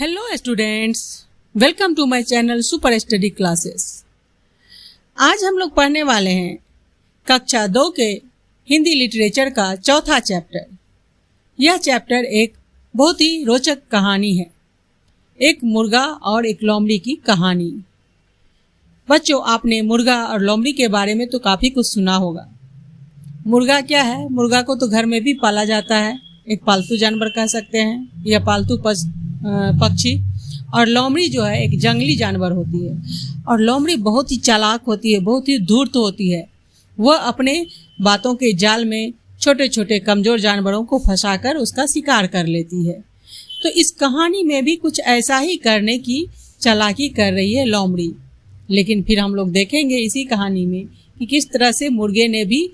Hello students, welcome to my channel super study classes. आज हम लोग पढ़ने वाले हैं कक्षा 2 के हिंदी लिटरेचर का चौथा चैप्टर। यह चैप्टर एक बहुत ही रोचक कहानी है, एक मुर्गा और एक लोमड़ी की कहानी। बच्चों, आपने मुर्गा और लोमड़ी के बारे में तो काफ़ी कुछ सुना होगा। मुर्गा क्या है? मुर्गा को तो घर में भी पाला जाता है, एक पालतू जानवर कह सकते हैं या पालतू पक्षी। और लोमड़ी जो है एक जंगली जानवर होती है और लोमड़ी बहुत ही चालाक होती है, बहुत ही धूर्त होती है। वह अपने बातों के जाल में छोटे छोटे कमज़ोर जानवरों को फंसाकर उसका शिकार कर लेती है। तो इस कहानी में भी कुछ ऐसा ही करने की चालाकी कर रही है लोमड़ी। लेकिन फिर हम लोग देखेंगे इसी कहानी में कि किस तरह से मुर्गे ने भी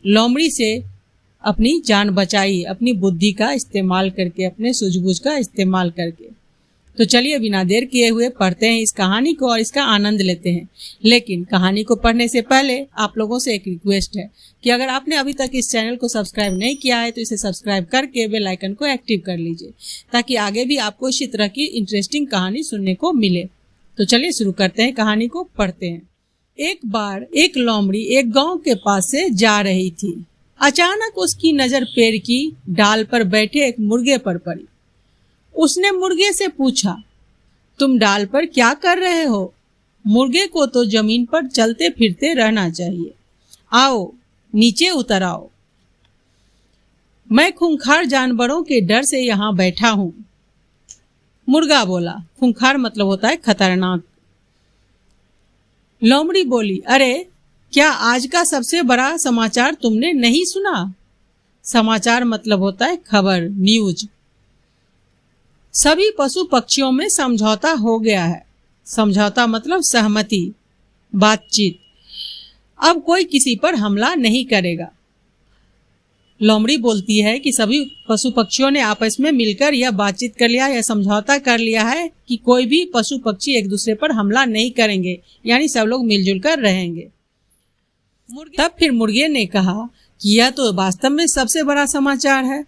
लोमड़ी से अपनी जान बचाई, अपनी बुद्धि का इस्तेमाल करके, अपने सूझबूझ का इस्तेमाल करके। तो चलिए बिना देर किए हुए पढ़ते हैं इस कहानी को और इसका आनंद लेते हैं। लेकिन कहानी को पढ़ने से पहले आप लोगों से एक रिक्वेस्ट है कि अगर आपने अभी तक इस चैनल को सब्सक्राइब नहीं किया है तो इसे सब्सक्राइब करके बेल आइकन को एक्टिव कर लीजिए, ताकि आगे भी आपको इसी तरह की इंटरेस्टिंग कहानी सुनने को मिले। तो चलिए शुरू करते हैं, कहानी को पढ़ते हैं। एक बार एक लोमड़ी एक गाँव के पास से जा रही थी। अचानक उसकी नजर पेड़ की डाल पर बैठे एक मुर्गे पर पड़ी। उसने मुर्गे से पूछा, तुम डाल पर क्या कर रहे हो? मुर्गे को तो जमीन पर चलते फिरते रहना चाहिए। आओ नीचे उतर आओ। मैं खूंखार जानवरों के डर से यहाँ बैठा हूँ। मुर्गा बोला। खूंखार मतलब होता है खतरनाक। लोमड़ी बोली, अरे क्या आज का सबसे बड़ा समाचार तुमने नहीं सुना? समाचार मतलब होता है खबर, न्यूज। सभी पशु पक्षियों में समझौता हो गया है। समझौता मतलब सहमति, बातचीत। अब कोई किसी पर हमला नहीं करेगा। लोमड़ी बोलती है कि सभी पशु पक्षियों ने आपस में मिलकर यह बातचीत कर लिया, यह समझौता कर लिया है कि कोई भी पशु पक्षी एक दूसरे पर हमला नहीं करेंगे, यानी सब लोग मिलजुल कर रहेंगे। तब फिर मुर्गे ने कहा कि यह तो वास्तव में सबसे बड़ा समाचार है।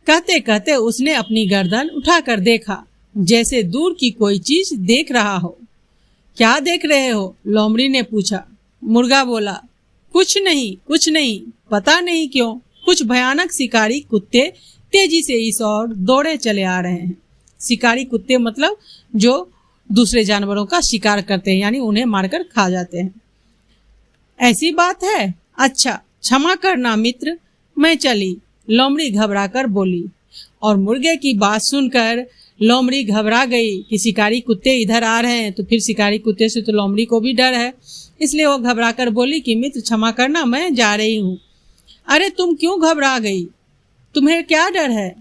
कहते कहते उसने अपनी गर्दन उठाकर देखा, जैसे दूर की कोई चीज देख रहा हो। क्या देख रहे हो? लोमड़ी ने पूछा। मुर्गा बोला, कुछ नहीं, पता नहीं क्यों कुछ भयानक शिकारी कुत्ते तेजी से इस ओर दौड़े चले आ रहे हैं। शिकारी कुत्ते मतलब जो दूसरे जानवरों का शिकार करते हैं, यानी उन्हें मारकर खा जाते हैं। ऐसी बात है? अच्छा, क्षमा करना मित्र, मैं चली। लोमड़ी घबराकर बोली। और मुर्गे की बात सुनकर लोमड़ी घबरा गई कि शिकारी कुत्ते इधर आ रहे हैं, तो फिर शिकारी कुत्ते से तो लोमड़ी को भी डर है। इसलिए वो घबराकर बोली कि मित्र क्षमा करना, मैं जा रही हूँ। अरे तुम क्यों घबरा गई? तुम्हें क्या डर है?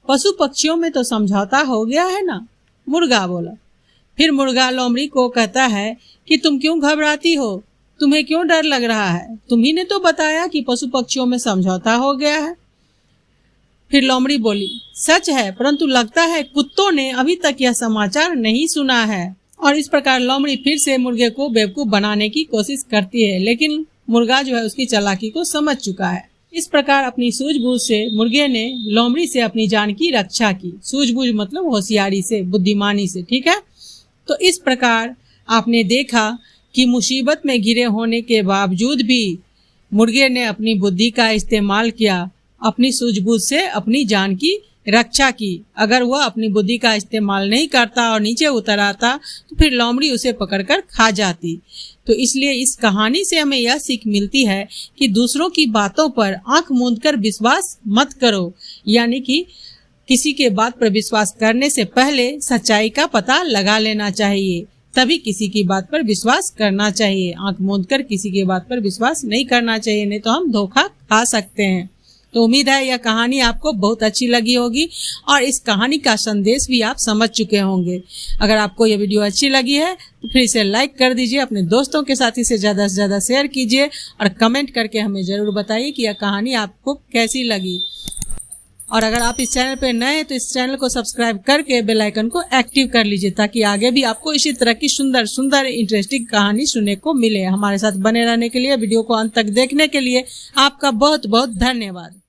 पशु पक्षियों में तो समझौता हो गया है ना? मुर्गा बोला। फिर मुर्गा लोमड़ी को कहता है कि तुम क्यों घबराती हो? तुम्हें क्यों डर लग रहा है? तुम्ही ने तो बताया कि पशु पक्षियों में समझौता हो गया है। फिर लोमड़ी बोली, सच है, परंतु लगता है कुत्तों ने अभी तक यह समाचार नहीं सुना है। और इस प्रकार लोमड़ी फिर से मुर्गे को बेवकूफ बनाने की कोशिश करती है, लेकिन मुर्गा जो है उसकी चालाकी को समझ चुका है। इस प्रकार अपनी सूझबूझ से मुर्गे ने लोमड़ी से अपनी जान की रक्षा की। सूझबूझ मतलब होशियारी से, बुद्धिमानी से, ठीक है। तो इस प्रकार आपने देखा कि मुसीबत में घिरे होने के बावजूद भी मुर्गे ने अपनी बुद्धि का इस्तेमाल किया, अपनी सूझबूझ से अपनी जान की रक्षा की। अगर वह अपनी बुद्धि का इस्तेमाल नहीं करता और नीचे उतर आता तो फिर लोमड़ी उसे पकड़कर खा जाती। तो इसलिए इस कहानी से हमें यह सीख मिलती है कि दूसरों की बातों पर आंख मूंदकर विश्वास मत करो, यानी कि किसी के बात पर विश्वास करने से पहले सच्चाई का पता लगा लेना चाहिए, तभी किसी की बात पर विश्वास करना चाहिए। आंख मूंदकर किसी की बात पर विश्वास नहीं करना चाहिए, नहीं तो हम धोखा खा सकते हैं। तो उम्मीद है यह कहानी आपको बहुत अच्छी लगी होगी और इस कहानी का संदेश भी आप समझ चुके होंगे। अगर आपको यह वीडियो अच्छी लगी है तो फिर इसे लाइक कर दीजिए, अपने दोस्तों के साथ इसे ज़्यादा से ज़्यादा शेयर कीजिए और कमेंट करके हमें ज़रूर बताइए कि यह कहानी आपको कैसी लगी। और अगर आप इस चैनल पर नए हैं तो इस चैनल को सब्सक्राइब करके बेल आइकन को एक्टिव कर लीजिए, ताकि आगे भी आपको इसी तरह की सुंदर सुंदर इंटरेस्टिंग कहानी सुनने को मिले। हमारे साथ बने रहने के लिए, वीडियो को अंत तक देखने के लिए आपका बहुत बहुत धन्यवाद।